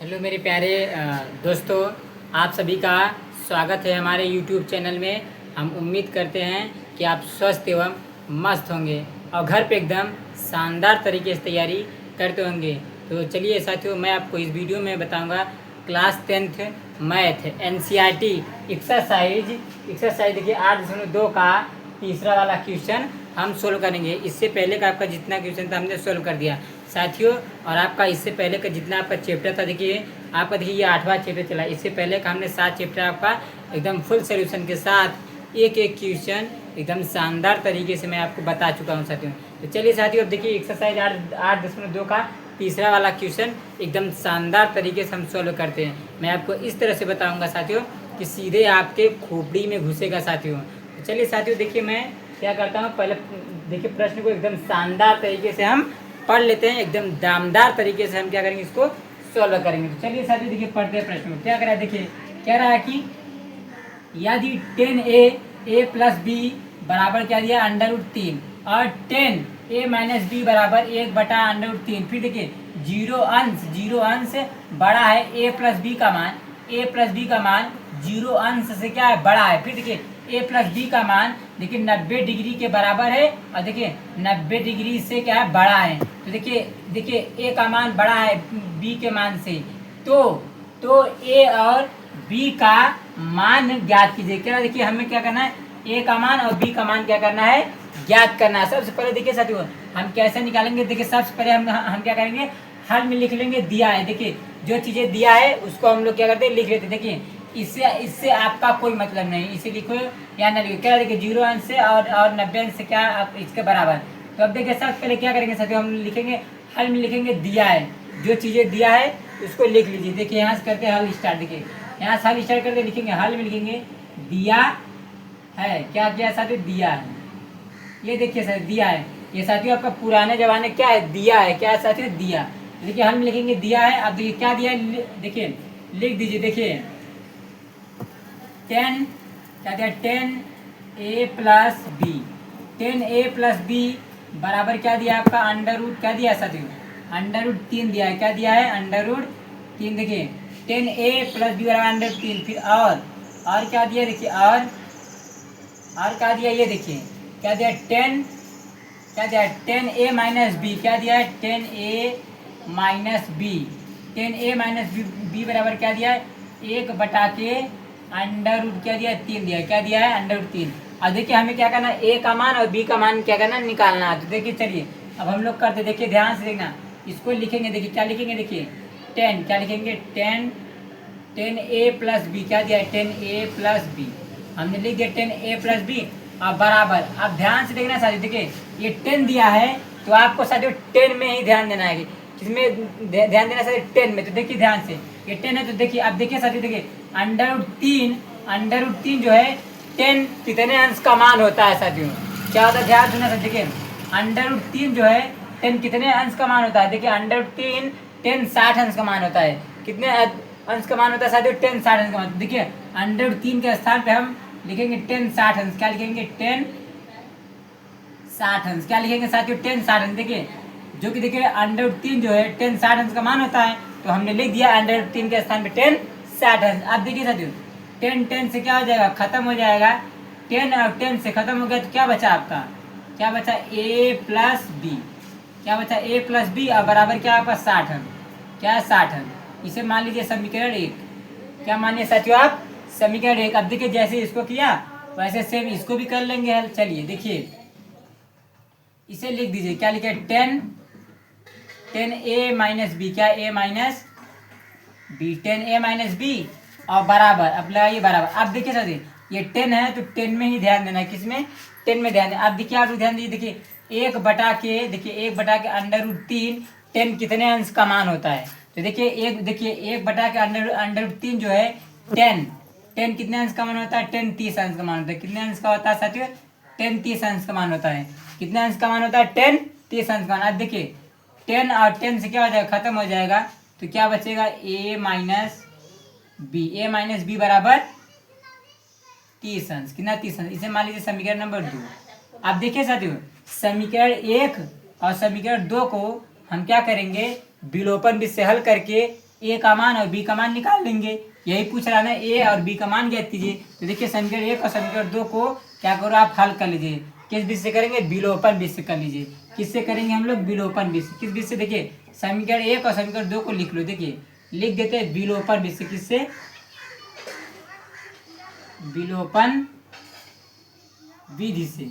Hello मेरे प्यारे दोस्तों, आप सभी का स्वागत है हमारे यूट्यूब चैनल में। हम उम्मीद करते हैं कि आप स्वस्थ एवं मस्त होंगे और घर पे एकदम शानदार तरीके से तैयारी करते होंगे। तो चलिए साथियों, मैं आपको इस वीडियो में बताऊंगा class 10th math NCERT exercise देखिए 8.2 का तीसरा वाला क्वेश्चन हम सोल्व करेंगे। इससे पहले का आपका जितना क्वेश्चन था हमने सोल्व कर दिया साथियों। और आपका इससे पहले का जितना आपका चैप्टर था, देखिए आपका देखिए ये 8वां चैप्टर चला। इससे पहले का हमने 7 चैप्टर आपका एकदम फुल सोल्यूशन के साथ एक एक क्वेश्चन एकदम शानदार तरीके से मैं आपको बता चुका हूँ साथियों। तो चलिए साथियों, अब देखिए एक्सरसाइज 8.2 का तीसरा वाला क्वेश्चन एकदम शानदार तरीके से हम सॉल्व करते हैं। मैं आपको इस तरह से बताऊँगा साथियों कि सीधे आपके खोपड़ी में घुसेगा साथियों। तो चलिए साथियों, देखिए मैं क्या करता हूँ, पहले देखिए प्रश्न को एकदम शानदार तरीके से हम पढ़ लेते हैं। एकदम दामदार तरीके से हम क्या करेंगे, इसको सॉल्व करेंगे। तो चलिए साथियों, देखिए पढ़ते हैं प्रश्न को। क्या करा है, देखिए कह रहा है कि यदि 10a प्लस बी बराबर क्या दिया √3 और 10a माइनस बी बराबर 1/√3। फिर देखिए जीरो अंश बड़ा है a प्लस बी का मान जीरो अंश से क्या है, बड़ा है। फिर देखिए a प्लस बी का मान देखिए 90 डिग्री के बराबर है और देखिए 90 डिग्री से क्या है, बड़ा है। तो देखिए a का मान बड़ा है b के मान से, तो a और b का मान ज्ञात कीजिए। क्या देखिए हमें क्या करना है, a का मान और b का मान क्या करना है, ज्ञात करना है। सबसे पहले देखिए साथियों हम कैसे निकालेंगे, देखिए सबसे पहले हम क्या करेंगे, हल में लिख लेंगे दिया है। देखिए जो चीज़ें दिया है उसको हम लोग क्या करते हैं, लिख लेते हैं। देखिए इससे आपका कोई मतलब नहीं, इसे लिखो या ना लिखो। क्या देखिए जीरो अंश से और 90 अंश से क्या आप इसके बराबर। तो अब देखिए सबसे पहले क्या करेंगे साथियों, हम लिखेंगे हल में लिखेंगे दिया है। जो चीज़ें दिया है उसको लिख लीजिए। देखिए यहाँ से करते हैं हल स्टार्ट। देखिए यहाँ से हल स्टार्ट करते लिखेंगे, हल में लिखेंगे दिया है। क्या किया साथियों, दिया है। ये देखिए सर दिया है, ये साथियों आपका पुराने जमाने क्या है, दिया है। क्या है साथियों, दिया। देखिए हल में लिखेंगे दिया है। अब देखिए क्या दिया है, देखिए लिख दीजिए। देखिए 10 क्या दिया, 10a plus B. 10a plus B बराबर क्या दिया आपका, √ क्या दिया साथियों, √3 दिया है। क्या दिया है, √3। देखिए 10a प्लस बी बराबर √3। फिर और क्या दिया, देखिए और क्या दिया, ये देखिए क्या दिया, 10a माइनस बी। क्या दिया है, 10a minus B. 10a minus B बराबर क्या दिया है, 1/√, क्या दिया है, 3 दिया है। क्या दिया है, √3। अब देखिए हमें क्या करना है, a का मान और b का मान क्या करना, निकालना है। तो देखिए चलिए अब हम लोग करते, देखिए ध्यान से देखना। इसको लिखेंगे, देखिए क्या लिखेंगे, देखिए 10 क्या लिखेंगे, 10a प्लस बी। क्या दिया है, 10a प्लस बी। हमने लिख दिया 10a प्लस बी और बराबर। अब ध्यान से देखना साथियों, देखिए ये 10 दिया है तो आपको साथियों 10 में ही ध्यान देना है। किसमें ध्यान देना साथियों, 10 में। तो देखिए ध्यान से ये 10 है, तो देखिए अब देखिए साथियों, देखिए √3 जो है 10 कितने अंश का मान होता है साथियों, क्या होता है, ध्यान देना साथियों। देखिए √3 जो है 10 कितने अंश का मान होता है। देखिए √3 10 60 अंश का मान होता है। कितने अंश का मान होता है साथियों, 10 60 अंश का मान। देखिए √3 के स्थान पे हम लिखेंगे 10 60 अंश। क्या लिखेंगे, 10 60 अंश। क्या लिखेंगे साथियों, 10 60 अंश। देखिए जो कि देखिए √3 जो है 10 60 अंश का मान होता है, तो हमने लिख दिया √3 के स्थान पे 10 60 अंश। अब देखिए साथियों 10 से क्या हो जाएगा, खत्म हो जाएगा। 10 और 10 से खत्म हो गया तो क्या बचा आपका, क्या बचा, a प्लस बी। क्या बचा, a प्लस बी और बराबर क्या आपका 60 अंश। क्या है, 60 अंश। इसे मान लीजिए समीकरण 1। क्या मानिए साथियों आप, समीकरण 1। अब देखिए जैसे इसको किया वैसे सेम इसको भी कर लेंगे हल। चलिए देखिए इसे लिख दीजिए। क्या लिखे, 10a माइनस बी। क्या a minus B, 10a minus B और बराबर। अब लगाइए बराबर। अब देखिए साथियों ये 10 है तो 10 में ही ध्यान देना है। किसमें, 10 में ध्यान देना। अब देखिए आप ध्यान दीजिए। देखिए 1/के देखिए 1/के √3 10 कितने अंश का मान होता है। तो देखिए 1/के √3 जो है 10 कितने अंश का मान होता है, 10 30 अंश का मान होता है। कितने अंश का होता है साथियों, 10 30 अंश का मान होता है। कितने अंश का मान होता है, 10 30 अंश का मान। अब देखिए 10 और 10 से क्या हो जाएगा, खत्म हो जाएगा। तो क्या बचेगा, a माइनस बी बराबर 30 अंश। कितना, 30 अंश। इसे मान लीजिए समीकरण नंबर 2। अब देखिए साथियों समीकरण 1 और समीकरण 2 को हम क्या करेंगे, विलोपन विधि से हल करके ए का मान और बी का मान निकाल लेंगे। यही पूछ रहा है ना, ए और बी का मान ज्ञात कीजिए। तो देखिए समीकरण 1 और समीकरण 2 को क्या करो आप हल कर लीजिए। किस विधि से करेंगे? विलोपन विधि से कर लीजिए। किससे करेंगे हम लोग? विलोपन विधि से। किस विधि से? देखिए समीकरण 1 और समीकरण 2 को लिख लो। देखिए लिख देते हैं विलोपन विधि से। किससे? विलोपन विधि से।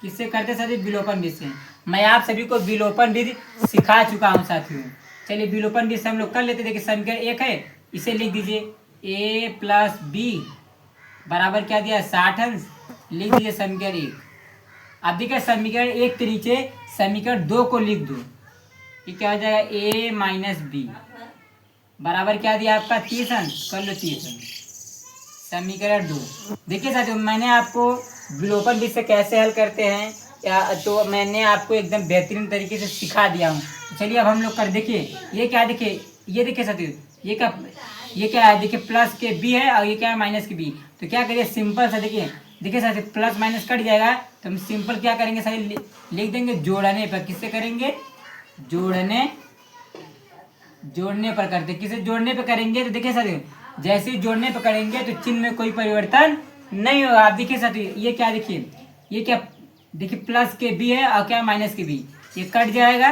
किससे करते सर? विलोपन विधि से। मैं आप सभी को विलोपन विधि सिखा चुका हूँ साथियों। चलिए विलोपन विधि से हम लोग कर लेते। देखिए समीकरण 1 है, इसे लिख दीजिए a प्लस बी बराबर क्या दिया? 60 अंश। लिख दीजिए समीकरण 1। अब देखिए समीकरण 1 के नीचे समीकरण 2 को लिख दो। ये क्या हो जाएगा? a माइनस बी बराबर क्या दिया आपका? 30 अंश। कर लो 30 अंश। समीकरण 2। देखिए साथियों मैंने आपको विलोपन विधि से कैसे हल करते हैं या तो मैंने आपको एकदम बेहतरीन तरीके से सिखा दिया हूँ। तो चलिए अब हम लोग कर। देखिए ये क्या है? देखिए ये देखिए साथियों ये क्या है? देखिए प्लस के बी है और ये क्या है? माइनस के बी। तो क्या करिए? सिंपल सा देखिए साथियों प्लस माइनस कट जाएगा तो हम सिंपल क्या करेंगे साथियों? लिख देंगे जोड़ने पर। किससे करेंगे? जोड़ने पर करते। किसे जोड़ने पर करेंगे? तो देखिए साथियों जैसे ही जोड़ने पर करेंगे तो चिन्ह में कोई परिवर्तन नहीं होगा। आप देखिए साथियों ये क्या? देखिए ये क्या? देखिए प्लस के बी है और क्या? माइनस के बी। ये कट जाएगा।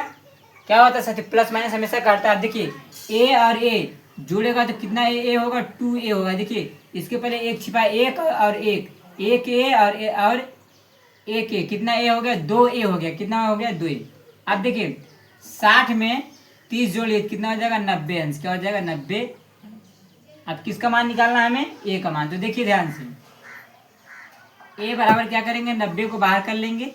क्या होता है साथियों? प्लस माइनस हमेशा काटता है। देखिए ए और ए जुड़ेगा तो कितना ए होगा? 2a होगा। देखिए इसके पहले एक छिपा, एक और एक ए और एक ए। कितना ए हो गया? 2a हो गया। कितना हो गया? 2a। अब देखिए 60 में 30 जोड़िए कितना हो जाएगा? 90 अंश। क्या हो जाएगा? 90। अब किसका मान निकालना है हमें? ए का मान। तो देखिए ध्यान से ए बराबर क्या करेंगे? 90 को बाहर कर लेंगे।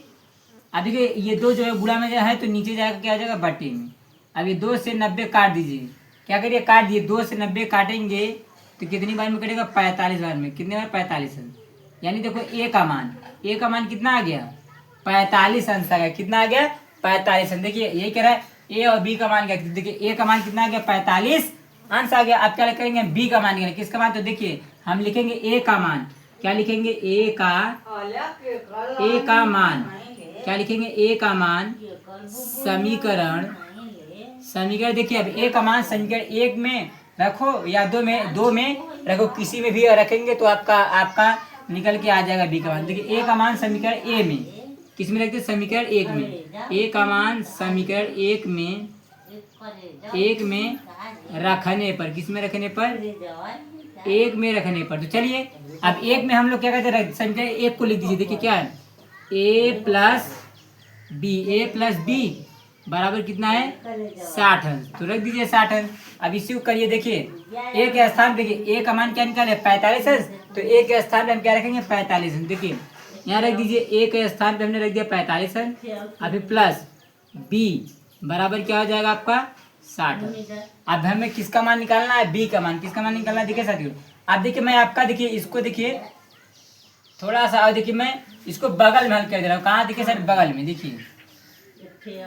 अब देखिए ये दो जो है गुणा में है तो नीचे जाएगा क्या हो जाएगा? बटे में। अब ये 2 से 90 काट दीजिए। क्या करिए? काट दिए। 2 से 90 काटेंगे तो कितनी बार में कटेगा? 45 बार में। कितने बार? 45 अंश। यानी देखो ए का मान कितना आ गया? 45 अंश आ गया। कितना आ गया? 45 अंश। देखिए यही कह रहा है ए और बी का मान क्या? देखिए ए का मान कितना आ गया? 45 अंश आ गया। अब क्या करेंगे? बी का मान निकालेंगे। किसका मान? तो देखिए हम लिखेंगे ए का मान। क्या लिखेंगे? ए का मान। क्या लिखेंगे? ए का मान समीकरण देखिए अब ए का मान समीकरण 1 में रखो या 2 में रखो, किसी में भी रखेंगे तो आपका निकल के आ जाएगा बी का मान। देखिए ए का मान समीकरण ए में किस में रखते? समीकरण 1 में। ए का मान समीकरण 1 में रखने पर। किस में रखने पर? 1 में रखने पर। तो चलिए अब 1 में हम लोग क्या करते हैं? समीकरण 1 को लिख दीजिए। देखिए क्या है? ए प्लस बी बराबर कितना है? 60 अंश। तो रख दीजिए 60 अंश। अब इसी को करिए। देखिए ए के स्थान देखिए ए का मान क्या निकाले? 45 अंश। तो ए के स्थान पे हम क्या रखेंगे? 45 अंश। देखिए यहाँ रख दीजिए ए के स्थान पे हमने रख दिया 45 अंश। अभी प्लस बी बराबर क्या हो जाएगा आपका? 60 अंश। अब हमें किसका मान निकालना है? बी का मान। किसका मान निकालना है? देखिए साथियों अब देखिए मैं आपका देखिए इसको देखिए थोड़ा सा और देखिए मैं इसको बगल में हल कर दे रहा हूँ। कहाँ? देखिए सर बगल में। देखिए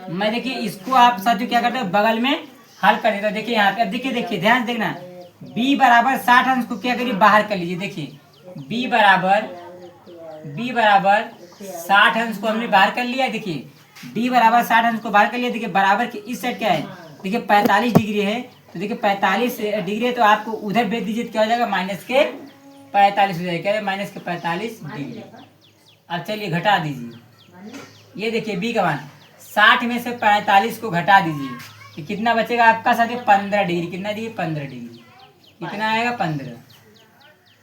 मैं देखिए इसको आप साथियों क्या करते हैं? बगल में हल कर देता हूँ। देखिए यहाँ पे अब देखिए ध्यान से देखना। b बराबर 60 अंश को क्या करिए? बाहर कर लीजिए। देखिए b बराबर 60 अंश को हमने बाहर कर लिया। देखिए b बराबर 60 अंश को बाहर कर लिया। देखिए बराबर के इस साइड क्या है? देखिए 45 डिग्री है। तो देखिए 45 डिग्री है तो आपको उधर भेज दीजिए। क्या हो जाएगा? माइनस के 45 हो जाएगा। क्या है? माइनस के 45 डिग्री। अब चलिए घटा दीजिए। ये देखिए बी का मान 60 में से 45 को घटा दीजिए तो कितना बचेगा आपका साथी? 15 डिग्री। कितना दिए? 15 डिग्री। कितना आएगा? 15।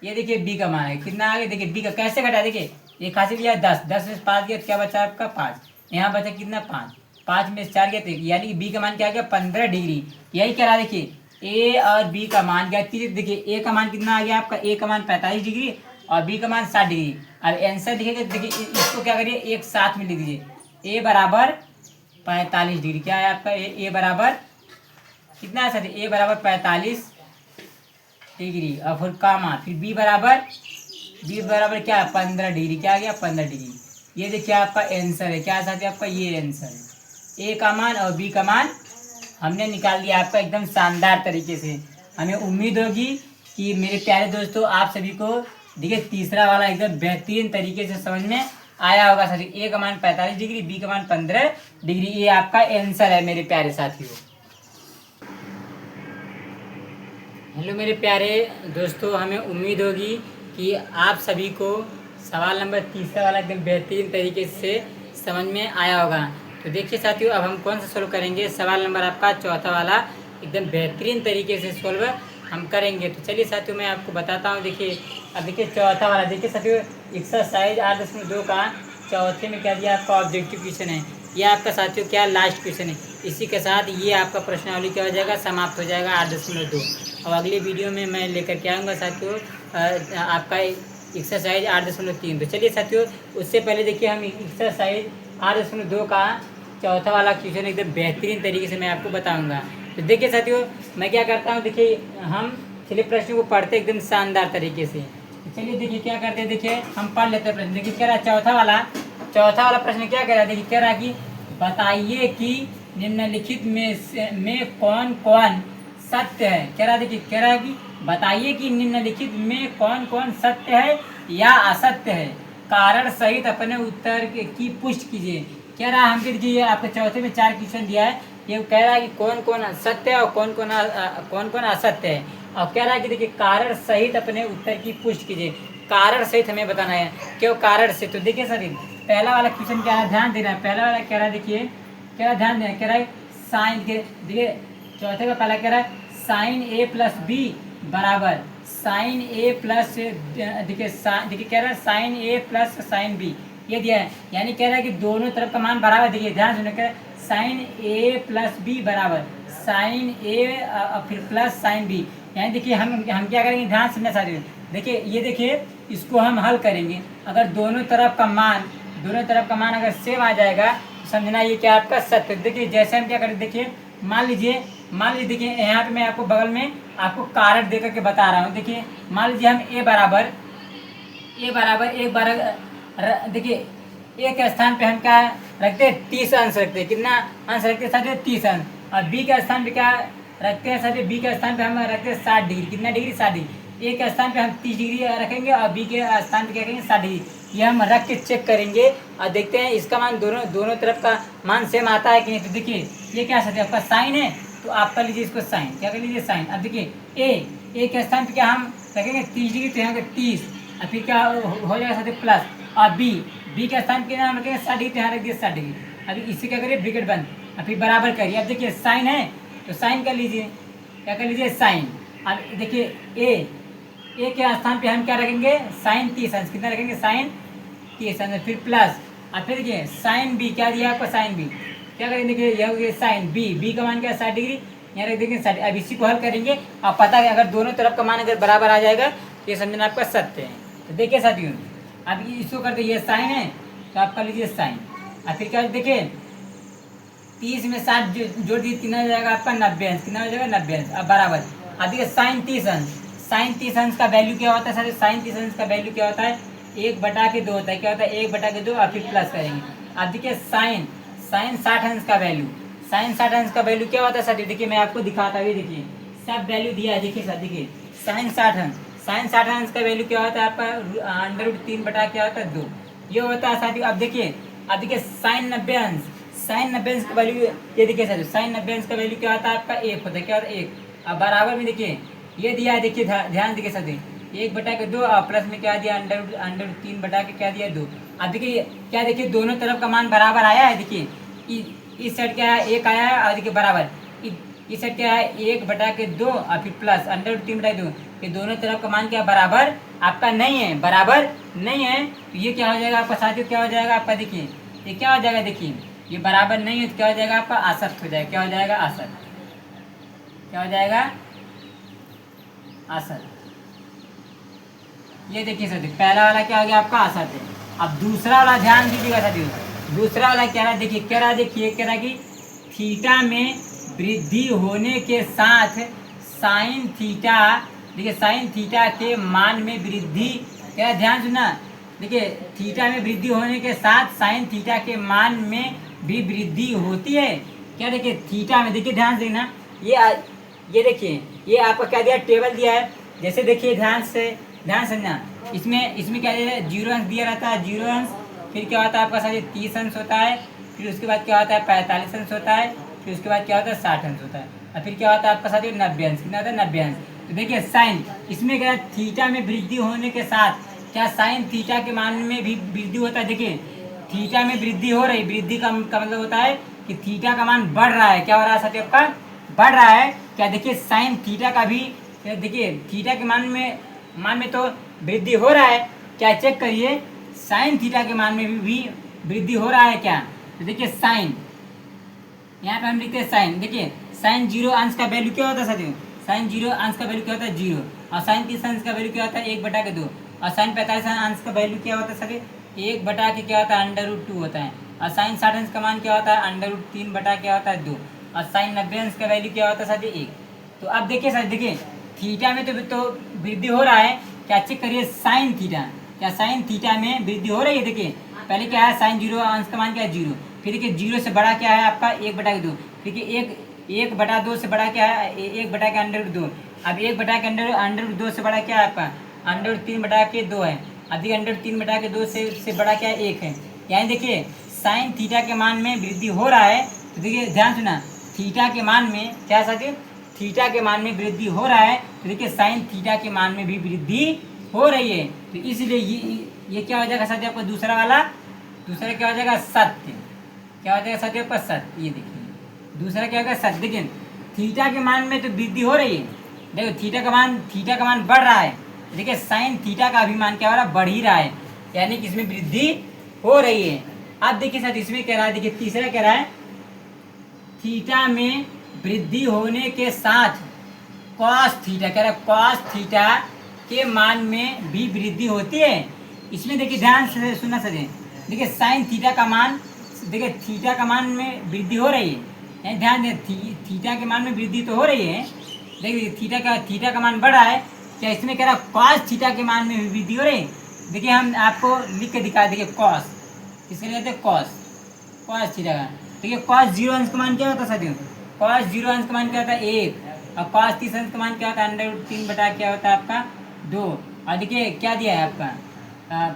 ये देखिए बी का मान है। कितना आ गया? देखिए बी का कैसे घटा? देखिए एक हासिल किया 10 में 5 गया क्या बचा आपका? 5। यहाँ बचा कितना? 5 में 4 गया। यानी कि बी का मान क्या आ गया? 15 डिग्री। यही कह रहा है। देखिए ए और बी का मान क्या? देखिए ए का मान कितना आ गया आपका? ए का मान 45 डिग्री और बी का मान 60 डिग्री। अब आंसर लिखेंगे। देखिए इसको क्या करिए? एक साथ में लिख दीजिए। ए बराबर 45 डिग्री। क्या है आपका? ए बराबर कितना है सर? ए बराबर 45 डिग्री और फिर कामा फिर बी बराबर क्या है? 15 डिग्री। क्या आ गया? 15 डिग्री। ये देखिए आपका आंसर है। क्या साथी आपका? ये आंसर है। ए का मान और बी का मान हमने निकाल लिया आपका एकदम शानदार तरीके से। हमें उम्मीद होगी कि मेरे प्यारे दोस्तों आप सभी को देखिए तीसरा वाला एकदम बेहतरीन तरीके से समझ में आया होगा साथी। ए का मान 45 डिग्री, बी का मान 15 डिग्री। ये आपका आंसर है मेरे प्यारे साथियों। हेलो मेरे प्यारे दोस्तों, हमें उम्मीद होगी कि आप सभी को सवाल नंबर तीसरा वाला एकदम बेहतरीन तरीके से समझ में आया होगा। तो देखिए साथियों, अब हम कौन सा सोल्व करेंगे। सवाल नंबर आपका चौथा वाला एकदम बेहतरीन तरीके से सोल्व हम करेंगे। तो चलिए साथियों, मैं आपको बताता हूँ। देखिए, अब देखिए चौथा वाला, देखिए साथियों, एक्सरसाइज 8.2 का चौथे में क्या दिया आपका ऑब्जेक्टिव क्वेश्चन है। ये आपका साथियों क्या लास्ट क्वेश्चन है। इसी के साथ ये आपका प्रश्नावली क्या हो जाएगा, समाप्त हो जाएगा 8.2। और अगले वीडियो में मैं लेकर के आऊँगा साथियों आपका एक्सरसाइज 8.3। तो चलिए साथियों, उससे पहले देखिए हम एक्सरसाइज 8.2 का चौथा वाला क्वेश्चन एकदम बेहतरीन तरीके से मैं आपको बताऊंगा। तो देखिए साथियों, मैं क्या करता हूँ, देखिए हम चलिए प्रश्न को पढ़ते एकदम शानदार तरीके से। तो चलिए देखिए क्या करते हैं, देखिए हम पढ़ लेते हैं प्रश्न। देखिए कह रहा है चौथा वाला प्रश्न क्या कह रहा है। देखिए कह रहा है कि बताइए कि निम्नलिखित में कौन कौन सत्य है। कह रहा है, देखिए कह रहा है कि बताइए कि निम्नलिखित में कौन कौन सत्य है या असत्य है। कारण सहित अपने उत्तर की पुष्टि कीजिए। कह रहा है हमको, देखिए आपके चौथे में 4 क्वेश्चन दिया है। ये कह रहा है कि कौन कौन सत्य है और कौन कौन असत्य है। और कह रहा है कि देखिए कारण सहित अपने उत्तर की पुष्टि कीजिए। कारण सहित हमें बताना है, क्यों कारण से। तो देखिए सर, पहला वाला क्वेश्चन क्या है, ध्यान देना है। पहला वाला कह रहा है, देखिए कह रहा है ध्यान देना, कह रहा है साइन के, देखिए चौथे का पहला कह रहा है साइन ए प्लस बी बराबर साइन ए प्लस, देखिए कह रहा है साइन ए प्लस साइन बी, ये दिया है। यानी कह रहा है कि दोनों तरफ का मान बराबर। देखिए ध्यान सुनिए, कह रहा है साइन ए प्लस बी बराबर साइन ए फिर प्लस साइन बी। यानी देखिए हम क्या करेंगे, ध्यान सुनना साथियों। देखिए ये देखिए, इसको हम हल करेंगे। अगर दोनों तरफ का मान अगर सेम आ जाएगा तो समझना ये क्या आपका सत्य। देखिए जैसे हम क्या करें, देखिए मान लीजिए देखिए यहाँ पे मैं आपको बगल में आपको कारण दे करके बता रहा हूँ। देखिए मान लीजिए हम ए बराबर एक बार, देखिए ए के स्थान पे हम क्या रखते हैं, 30 अंश रखते हैं। कितना अंश रखते हैं साथियों, 30 अंश। और बी के स्थान पे क्या रखते हैं साथियों, बी के स्थान पे हम रखते हैं 60 डिग्री। कितना डिग्री, 60 डिग्री। ए के स्थान पे हम 30 डिग्री रखेंगे और बी के स्थान पे क्या करेंगे, 60 डिग्री। ये हम रख के चेक करेंगे और देखते हैं इसका मान दोनों तरफ का मान सेम आता है कि नहीं। तो देखिए ये क्या साथियों आपका साइन है, तो आप कर लीजिए इसको साइन। क्या कर लीजिए, साइन। अब देखिए ए के स्थान पे क्या हम रखेंगे 30 डिग्री, तो यहाँ पे 30, और फिर क्या हो जाएगा साथियों प्लस। और बी के स्थान पे नाम रखेंगे 60 डिग्री, यहाँ रख दिए 60 डिग्री। अभी इसी क्या करिए, ब्रैकेट बंद, और फिर बराबर करिए। अब देखिए साइन है तो साइन कर लीजिए, क्या कर लीजिए, साइन। अब देखिए ए के स्थान पे हम क्या रखेंगे, साइन 30 अंश। कितना रखेंगे, साइन 30 अंश, फिर प्लस। और फिर देखिए साइन बी, क्या दिया आपको, साइन बी। क्या करेंगे, देखिए यह हो गया साइन बी का मान क्या है, 60 डिग्री, यहाँ रख देंगे 60। अब इसी को हल करेंगे और पता है अगर दोनों तरफ का मान अगर बराबर आ जाएगा तो ये समझना आपका सत्य है। तो देखिए साथियों, अब इसको करते, ये साइन है तो आप कर लीजिए साइन। और फिर क्या देखिए 30 में 60 जोड़ दिए, कितना हो जाएगा आपका 90 अंश। कितना हो जाएगा, 90 अंश। अब बराबर। अब देखिए साइन 30 अंश का वैल्यू क्या होता है सर, साइन 30 अंश का वैल्यू क्या होता है, 1/2 होता है। क्या होता है, 1/2 और फिर प्लस करेंगे। अब देखिए साइन 60 अंश का वैल्यू, क्या होता है सर, देखिए मैं आपको दिखाता हूँ। देखिए सब वैल्यू दिया है, देखिए सर, देखिए साइन 60 अंश का वैल्यू क्या होता है आपका, √3 बटा क्या होता है 2, ये होता है साथियों। अब देखिए साइन 90 अंश का वैल्यू, ये देखिए साथियों साइन 90 अंश का वैल्यू क्या होता है आपका 1 होता है। क्या होता है, 1। अब बराबर में देखिए ये दिया है, देखिए ध्यान देखिए साथियों, 1/2 और प्लस में क्या दिया, √3 बटा के क्या दिया 2। अब देखिए क्या, देखिए दोनों तरफ का मान बराबर आया है। देखिए इस साइड क्या है, 1 आया है, और देखिए बराबर इस साइड क्या है, 1/2 और फिर प्लस √3/2। ये दोनों तरफ का मान क्या बराबर आपका नहीं है, बराबर नहीं है। तो ये क्या हो जाएगा आपका साथियों, क्या हो जाएगा आपका, देखिए ये क्या हो जाएगा, देखिए ये बराबर नहीं है तो क्या हो जाएगा आपका, असत्य हो जाएगा। क्या हो जाएगा, असत्य। क्या हो जाएगा, असत्य। ये देखिए साथियों पहला वाला क्या हो गया आपका, असत्य। अब दूसरा वाला ध्यान दीजिएगा साथियों, दूसरा वाला क्या रहा, देखिए कह रहा, देखिए कह रहा कि थीटा में वृद्धि होने के साथ साइन थीटा, देखिए साइन थीटा के मान में वृद्धि, क्या ध्यान सुनना, देखिए थीटा में वृद्धि होने के साथ साइन थीटा के मान में भी वृद्धि होती है। क्या देखिए थीटा में, देखिए ध्यान से ना, ये देखिए ये आपका क्या दिया, टेबल दिया है। जैसे देखिए ध्यान सुनना, इसमें क्या दिया है, 0 अंश दिया रहता है, 0 अंश। फिर क्या होता है आपका साथ 30 अंश होता है। फिर उसके बाद क्या होता है, 45 अंश होता है। फिर उसके बाद क्या होता है, 60 अंश होता है। और फिर क्या होता है आपका साथ 90 अंश। कितना होता है, 90 अंश। तो देखिए साइन, इसमें क्या है, थीटा में वृद्धि होने के साथ क्या साइन थीटा के मान में भी वृद्धि होता है। देखिए थीटा में वृद्धि हो रही, वृद्धि का मतलब होता है कि थीटा का मान बढ़ रहा है। क्या हो रहा है साथियों, आपका बढ़ रहा है। क्या देखिए साइन थीटा का भी, देखिए थीटा के मान में तो वृद्धि हो रहा है। क्या चेक करिए, साइन थीटा के मान में भी वृद्धि हो रहा है क्या। तो देखिए साइन, यहाँ पे हम लिखते हैं साइन। देखिए साइन 0 अंश का वैल्यू क्या होता है साथियों, साइन 0 अंश का वैल्यू क्या होता है 0, और साइन 30 अंश का वैल्यू क्या होता है 1/2, और साइन 45 अंश का वैल्यू क्या होता है साथियों 1/, क्या होता है √2 होता है, और साइन 60 अंश का मान क्या होता है √3 क्या होता है 2, और साइन 90 अंश का वैल्यू क्या होता है साथियों 1। तो अब देखिए साथियों, देखिए थीटा में तो वृद्धि हो रहा है। क्या चेक करिए साइन थीटा, क्या साइन थीटा में वृद्धि हो रही है। देखिए पहले क्या है, साइन 0 अंश का मान क्या है 0, फिर देखिए 0 से बड़ा क्या है आपका 1/2, देखिए 1/2 से बड़ा क्या है 1/√2, अब 1/√2 से बड़ा क्या है आपका √3/2 है। अब देखिए √3/2 से बड़ा क्या है 1 है। यानी देखिए साइन थीटा के मान में वृद्धि हो रहा है। तो देखिए ध्यान सुना, थीटा के मान में क्या साथी, थीटा के मान में वृद्धि हो रहा है। तो देखिए साइन थीटा के मान में भी वृद्धि हो रही है। तो इसलिए ये क्या हो जाएगा साथी आपका दूसरा वाला, दूसरा क्या हो जाएगा सत्य, क्या हो जाएगा साथी आपका सत्य। ये देखिए दूसरा क्या होगा सत्य। देखिए थीटा के मान में तो वृद्धि हो रही है, देखो थीटा का मान बढ़ रहा है। देखिए साइन थीटा का भी मान क्या हो रहा है, बढ़ ही रहा है, यानी कि इसमें वृद्धि हो रही है। अब देखिए साथ इसमें कह रहा है, देखिए तीसरा कह रहा है थीटा में वृद्धि होने के साथ कॉस थीटा, कह रहा है कॉस थीटा के मान में भी वृद्धि होती है। इसमें देखिए ध्यान से सुनना सके, देखिए साइन थीटा का मान, देखिए थीटा का मान में वृद्धि हो रही है, ध्यान दें थीटा के मान में वृद्धि तो हो रही है। देखिए थीटा का मान बढ़ा है। क्या इसमें कह रहा है कॉस थीटा के मान में वृद्धि हो रही है। देखिए हम आपको लिख के दिखा, देखिए कॉस किसके लिए कहते हैं कॉस थीटा का। देखिए कॉस 0 अंश का मान क्या होता है साथियों, कॉस 0 अंश का मान क्या होता है 1, और कॉस 30 अंश का मान क्या होता है √3 क्या होता है आपका 2, और देखिए क्या दिया है आपका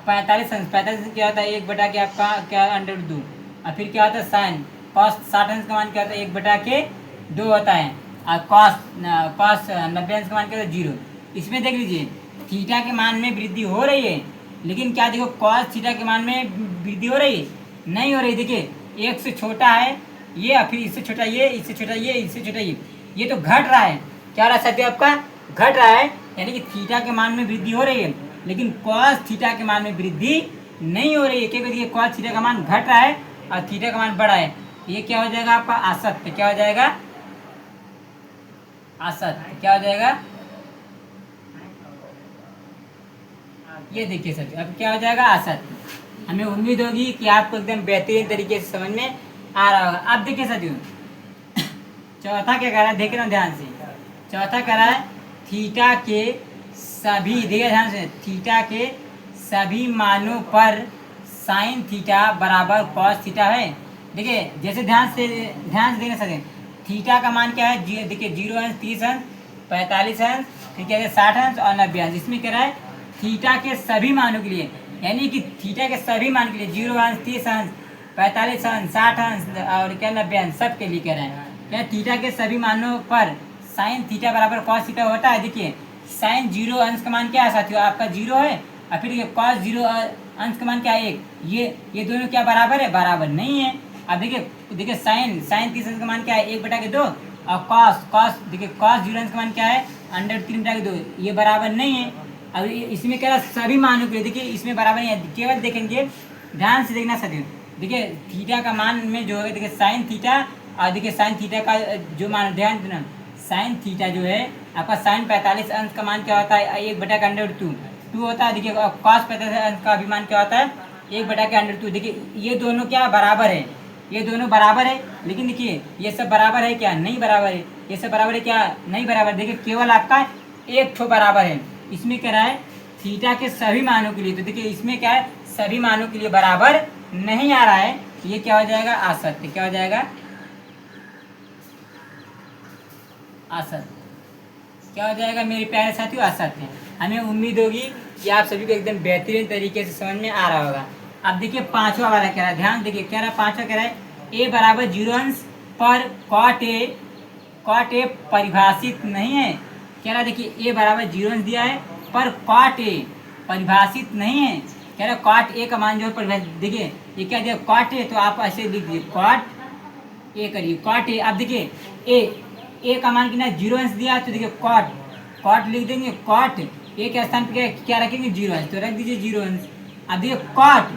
45 अंश क्या होता है 1 के आपका क्या √2, और फिर क्या होता है साइन कॉस 60 अंश का मान क्या होता है 1/2 होता है, और कॉस 90 अंश का मान क्या होता है 0। इसमें देख लीजिए थीटा के मान में वृद्धि हो रही है, लेकिन क्या देखो कॉस थीटा के मान में वृद्धि हो रही है, नहीं हो रही। देखिए 1 से छोटा है ये, और फिर इससे छोटा ये, इससे छोटा ये, इससे छोटा ये तो घट रहा है। क्या हो रहा है साथियों आपका घट रहा है, यानी कि थीटा के मान में वृद्धि हो रही है, लेकिन कॉस थीटा के मान में वृद्धि नहीं हो रही है, क्योंकि देखिए कॉस थीटा का मान घट रहा है और थीटा का मान बढ़ा है। ये क्या हो जाएगा आपका असत्य, क्या हो जाएगा असत्य, क्या हो जाएगा ये देखिए सर, अब क्या हो जाएगा असत्य। हमें उम्मीद होगी कि आपको एकदम बेहतरीन तरीके से समझ में आ रहा होगा। अब देखिए साथियों चौथा क्या कह रहा है, देख रहे हो ध्यान से, चौथा कह रहा है थीटा के सभी, देखिए ध्यान से, थीटा के सभी मानों पर साइन थीटा बराबर कॉस थीटा है। देखिए जैसे ध्यान से देखना सकें, थीटा का मान क्या है, देखिए 0 अंश 30 अंश 45 अंश, फिर क्या है 60 अंश और 90 अंश। इसमें कह रहा है थीटा के सभी मानों के लिए, यानी कि थीटा के सभी मान के लिए 0 अंश 30 अंश 45 अंश 60 अंश और क्या 90 अंश सब के लिए कह रहे हैं। क्या थीटा के सभी मानों पर साइन थीटा बराबर कॉस थीटा होता है। देखिए साइन 0 अंश का मान क्या है साथियों आपका 0 है, और फिर कॉस 0 अंश का मान क्या है 1, ये दोनों क्या बराबर है, बराबर नहीं है। अब देखिए साइन 30 अंश का मान क्या है 1/2, और कॉस देखिए कॉस 0 अंश का मान क्या है √3/2, ये बराबर नहीं है। अब इसमें क्या सभी मानों के लिए, देखिए इसमें बराबर नहीं है, केवल देखेंगे ध्यान से देखना साथियों। देखिए थीटा का मान में जो है, देखिए साइन थीटा, और देखिए साइन थीटा का जो मान, ध्यान देना साइन थीटा जो है आपका साइन 45 अंश का मान क्या होता है 1/√2 होता है। देखिए कॉस 45 अंश का भी मान क्या होता है 1/√2। देखिए ये दोनों क्या बराबर है, ये दोनों बराबर है, लेकिन देखिए ये सब बराबर है क्या, नहीं बराबर है, ये सब बराबर है क्या, नहीं बराबर। देखिए केवल आपका एक ठो बराबर है। इसमें क्या है थीटा के सभी मानों के लिए, तो देखिए इसमें क्या है सभी मानों के लिए बराबर नहीं आ रहा है, ये क्या हो जाएगा असत्य, क्या हो जाएगा असत्य, क्या हो जाएगा मेरे प्यारे साथियों असत्य। हमें उम्मीद होगी कि आप सभी को एकदम बेहतरीन तरीके से समझ में आ रहा होगा। अब देखिए पांचवा वाला कह रहा है, ध्यान देखिए क्या रहा है, पांचवा कह रहा है a बराबर 0 अंश पर कॉट ए परिभाषित नहीं है। कह रहा है देखिए ए बराबर 0 अंश दिया है, पर कॉट ए परिभाषित नहीं है। कह रहा है कॉट ए का मान जो है परिभाषित, देखिए ये क्या दिया कॉट ए, तो आप ऐसे लिख दीजिए कॉट ए करिए कॉट ए। अब देखिए ए का मान कितना 0 अंश दिया, तो देखिए कॉट लिख देंगे, कॉट ए के स्थान पे क्या रखेंगे 0 अंश, तो रख दीजिए 0 अंश। अब देखिए कॉट,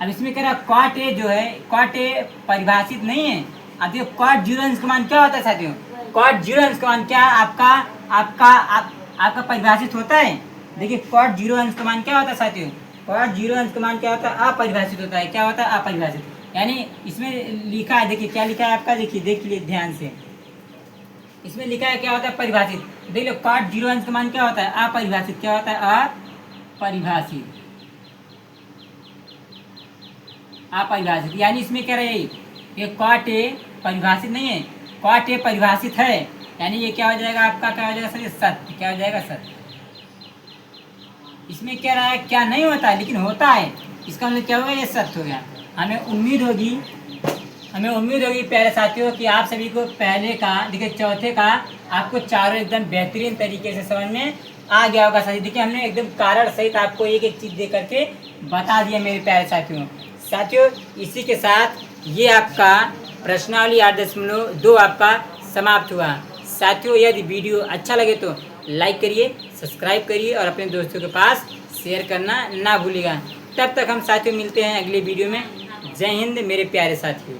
अब इसमें कह रहा है कॉट ए जो है कॉट ए परिभाषित नहीं है। अब देखिए कॉट 0 अंश का मान क्या होता है साथियों, कॉट 0 अंश का मान क्या आपका परिभाषित होता है। देखिए कॉट 0 अंश का मान क्या होता है साथियों, कॉट 0 अंश का मान क्या होता है अपरिभाषित होता है। क्या होता है अपरिभाषित, यानी इसमें लिखा है, देखिए क्या लिखा है आपका, देखिए देख लीजिए ध्यान से, इसमें लिखा है क्या होता है परिभाषित। देख लो कॉट 0 अंश का मान क्या होता है अपरिभाषित, क्या होता है अपरिभाषित, अपरिभाषित। यानी इसमें कह रहे हैं ये कॉट ए परिभाषित नहीं है, कॉट ए परिभाषित है, यानी ये क्या हो जाएगा आपका, क्या हो जाएगा सर, सत्य, क्या हो जाएगा सत्य। इसमें कह रहा है क्या नहीं होता है लेकिन होता है, इसका मतलब क्या होगा, ये सत्य हो गया। हमें उम्मीद होगी प्यारे साथियों कि आप सभी को पहले का देखिए चौथे का आपको चारों एकदम बेहतरीन तरीके से समझ में आ गया होगा साथियों। देखिए हमने एकदम कारण सहित आपको एक एक चीज़ दे करके बता दिया मेरे प्यारे साथियों। इसी के साथ ये आपका प्रश्नावली 8.2 आपका समाप्त हुआ। साथियों यदि वीडियो अच्छा लगे तो लाइक करिए, सब्सक्राइब करिए और अपने दोस्तों के पास शेयर करना ना भूलिएगा। तब तक हम साथियों मिलते हैं अगले वीडियो में। जय हिंद मेरे प्यारे साथियों।